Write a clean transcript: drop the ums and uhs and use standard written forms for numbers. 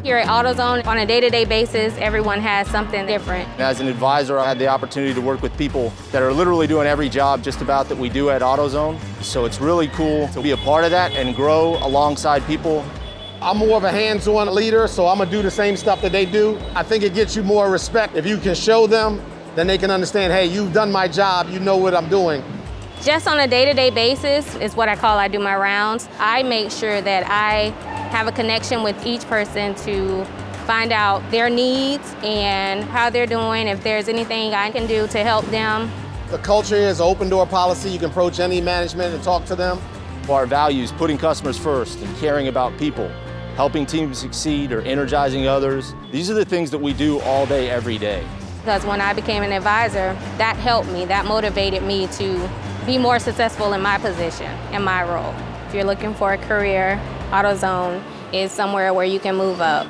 Here at AutoZone, on a day-to-day basis, everyone has something different. As an advisor, I had the opportunity to work with people that are literally doing every job just about that we do at AutoZone. So it's really cool to be a part of that and grow alongside people. I'm more of a hands-on leader, so I'm gonna do the same stuff that they do. I think it gets you more respect. If you can show them, then they can understand, hey, you've done my job, you know what I'm doing. Just on a day-to-day basis is what I call I do my rounds. I make sure that I have a connection with each person to find out their needs and how they're doing, if there's anything I can do to help them. The culture is an open door policy. You can approach any management and talk to them. Our values, putting customers first and caring about people, helping teams succeed or energizing others. These are the things that we do all day, every day. Because when I became an advisor, that helped me, that motivated me to be more successful in my position, in my role. If you're looking for a career, AutoZone is somewhere where you can move up.